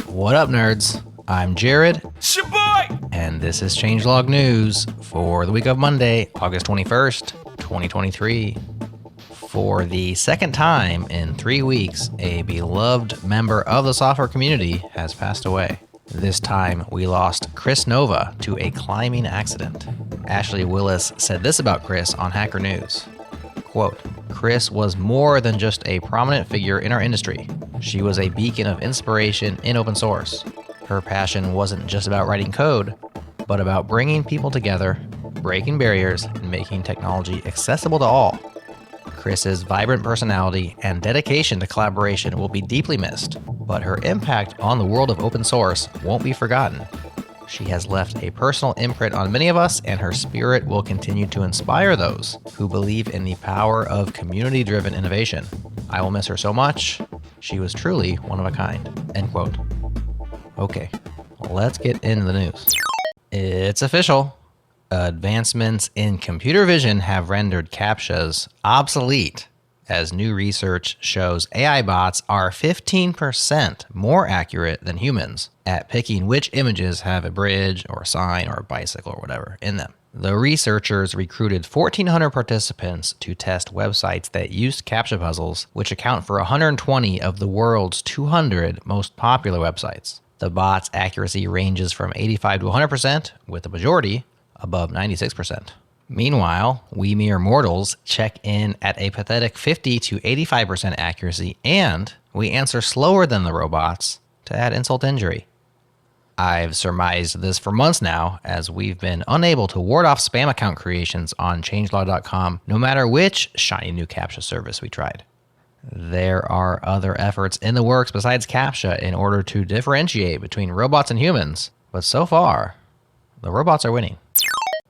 What up, nerds? I'm Jared. Shaboy! And this is Changelog News for the week of Monday, August 21st, 2023. For the second time in 3 weeks, a beloved member of the software community has passed away. This time, we lost Chris Nova to a climbing accident. Ashley Willis said this about Chris on Hacker News. Quote, Chris was more than just a prominent figure in our industry. She was a beacon of inspiration in open source. Her passion wasn't just about writing code, but about bringing people together, breaking barriers, and making technology accessible to all. Chris's vibrant personality and dedication to collaboration will be deeply missed, but her impact on the world of open source won't be forgotten. She has left a personal imprint on many of us, and her spirit will continue to inspire those who believe in the power of community-driven innovation. I will miss her so much. She was truly one of a kind. End quote. Okay, let's get into the news. It's official. Advancements in computer vision have rendered CAPTCHAs obsolete, as new research shows AI bots are 15% more accurate than humans at picking which images have a bridge or a sign or a bicycle or whatever in them. The researchers recruited 1,400 participants to test websites that used CAPTCHA puzzles, which account for 120 of the world's 200 most popular websites. The bot's accuracy ranges from 85 to 100%, with the majority above 96%. Meanwhile, we mere mortals check in at a pathetic 50 to 85% accuracy, and we answer slower than the robots to add insult to injury. I've surmised this for months now, as we've been unable to ward off spam account creations on changelog.com, no matter which shiny new CAPTCHA service we tried. There are other efforts in the works besides CAPTCHA in order to differentiate between robots and humans, but so far, the robots are winning.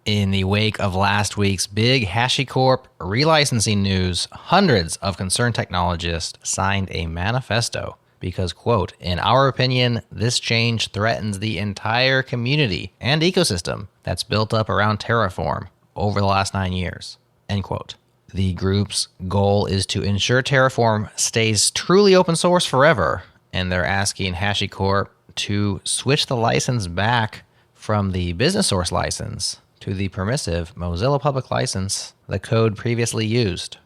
In the wake of last week's big HashiCorp relicensing news, hundreds of concerned technologists signed a manifesto because, quote, in our opinion, this change threatens the entire community and ecosystem that's built up around Terraform over the last 9 years, end quote. The group's goal is to ensure Terraform stays truly open source forever, and they're asking HashiCorp to switch the license back from the business source license to the permissive Mozilla public license the code previously used.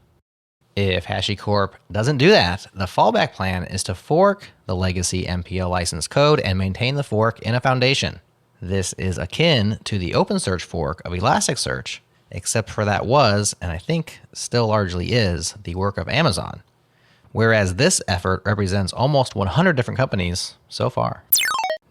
If HashiCorp doesn't do that, the fallback plan is to fork the legacy MPL license code and maintain the fork in a foundation. This is akin to the OpenSearch fork of Elasticsearch, except for that was, and I think still largely is, the work of Amazon. Whereas this effort represents almost 100 different companies so far.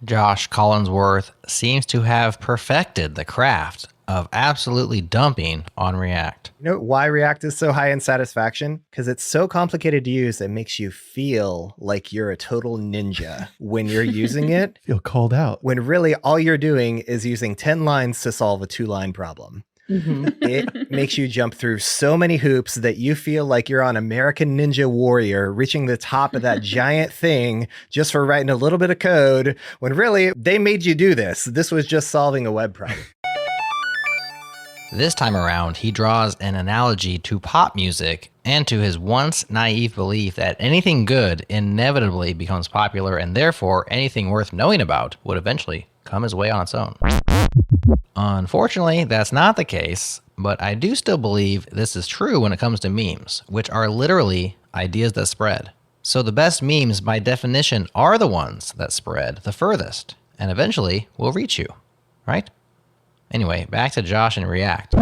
Josh Collinsworth seems to have perfected the craft of absolutely dumping on React. You know why React is so high in satisfaction? Because it's so complicated to use that makes you feel like you're a total ninja when you're using it. Feel called out. When really all you're doing is using 10 lines to solve a 2-line problem. Mm-hmm. It makes you jump through so many hoops that you feel like you're on American Ninja Warrior reaching the top of that giant thing just for writing a little bit of code, when really they made you do this. This was just solving a web problem. This time around, he draws an analogy to pop music and to his once naive belief that anything good inevitably becomes popular, and therefore anything worth knowing about would eventually come his way on its own. Unfortunately, that's not the case, but I do still believe this is true when it comes to memes, which are literally ideas that spread. So the best memes, by definition, are the ones that spread the furthest, and eventually will reach you, right? Anyway, back to Josh and React.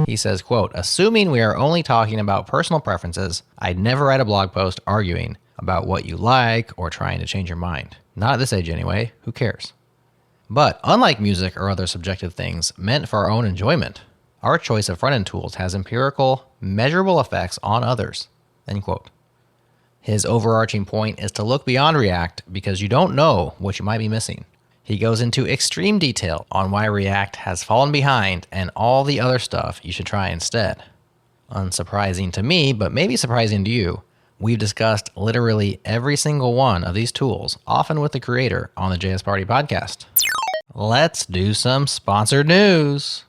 He says, quote, assuming we are only talking about personal preferences, I'd never write a blog post arguing about what you like or trying to change your mind. Not at this age anyway, who cares? But unlike music or other subjective things meant for our own enjoyment, our choice of front-end tools has empirical, measurable effects on others, end quote. His overarching point is to look beyond React because you don't know what you might be missing. He goes into extreme detail on why React has fallen behind and all the other stuff you should try instead. Unsurprising to me, but maybe surprising to you, we've discussed literally every single one of these tools, often with the creator, on the JS Party podcast. Let's do some sponsored news.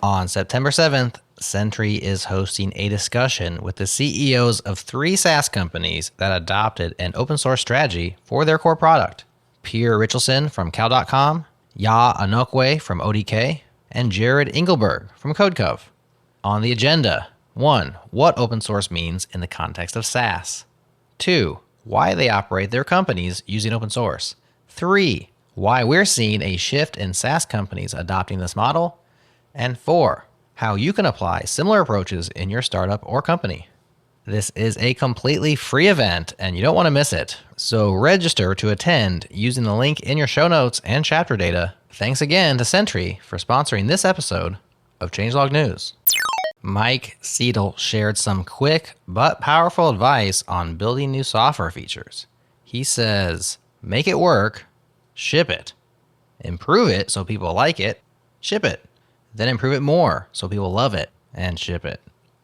On September 7th, Sentry is hosting a discussion with the CEOs of 3 SaaS companies that adopted an open source strategy for their core product. Pierre Richelson from Cal.com, Ya Anokwe from ODK, and Jared Engelberg from CodeCov. On the agenda, 1. What open source means in the context of SaaS. 2. Why they operate their companies using open source. 3. Why we're seeing a shift in SaaS companies adopting this model. And 4. How you can apply similar approaches in your startup or company. This is a completely free event and you don't want to miss it. So register to attend using the link in your show notes and chapter data. Thanks again to Sentry for sponsoring this episode of Changelog News. Mike Seidle shared some quick but powerful advice on building new software features. He says, make it work, ship it. Improve it so people like it, ship it. Then improve it more so people love it, and ship it.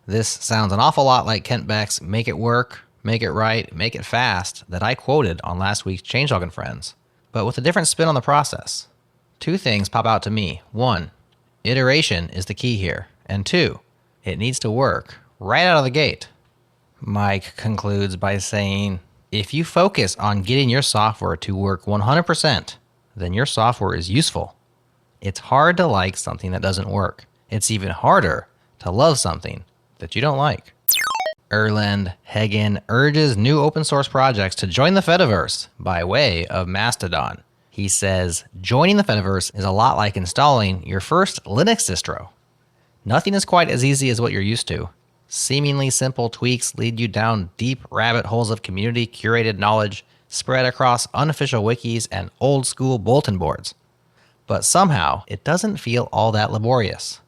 This sounds an awful lot like Kent Beck's make it work, make it right, make it fast that I quoted on last week's Changelog and Friends, but with a different spin on the process. 2 things pop out to me. 1, iteration is the key here. And 2, it needs to work right out of the gate. Mike concludes by saying, if you focus on getting your software to work 100%, then your software is useful. It's hard to like something that doesn't work. It's even harder to love something that you don't like. Erlend Heggen urges new open source projects to join the Fediverse by way of Mastodon. He says, joining the Fediverse is a lot like installing your first Linux distro. Nothing is quite as easy as what you're used to. Seemingly simple tweaks lead you down deep rabbit holes of community curated knowledge spread across unofficial wikis and old school bulletin boards. But somehow, it doesn't feel all that laborious.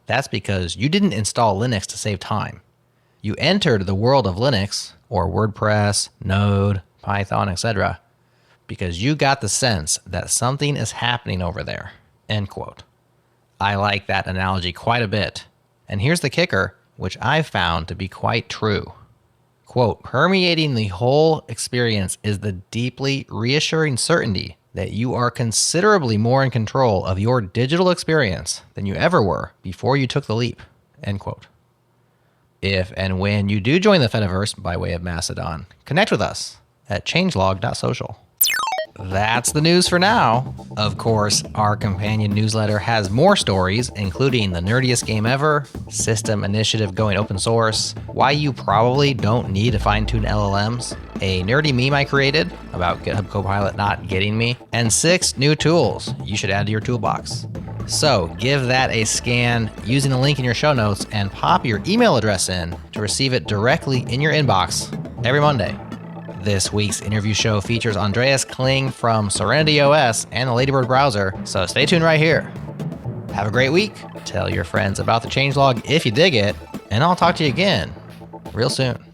That's because you didn't install Linux to save time. You entered the world of Linux, or WordPress, Node, Python, etc., because you got the sense that something is happening over there. End quote. I like that analogy quite a bit. And here's the kicker, which I've found to be quite true. Quote, permeating the whole experience is the deeply reassuring certainty that you are considerably more in control of your digital experience than you ever were before you took the leap, end quote. If and when you do join the Fediverse by way of Mastodon, connect with us at changelog.social. That's the news for now. Of course, our companion newsletter has more stories, including the nerdiest game ever, system initiative going open source, why you probably don't need to fine-tune LLMs, a nerdy meme I created about GitHub Copilot not getting me, and 6 new tools you should add to your toolbox. So give that a scan using the link in your show notes and pop your email address in to receive it directly in your inbox every Monday. This week's interview show features Andreas Kling from Serenity OS and the Ladybird browser, so stay tuned right here. Have a great week, tell your friends about the changelog if you dig it, and I'll talk to you again real soon.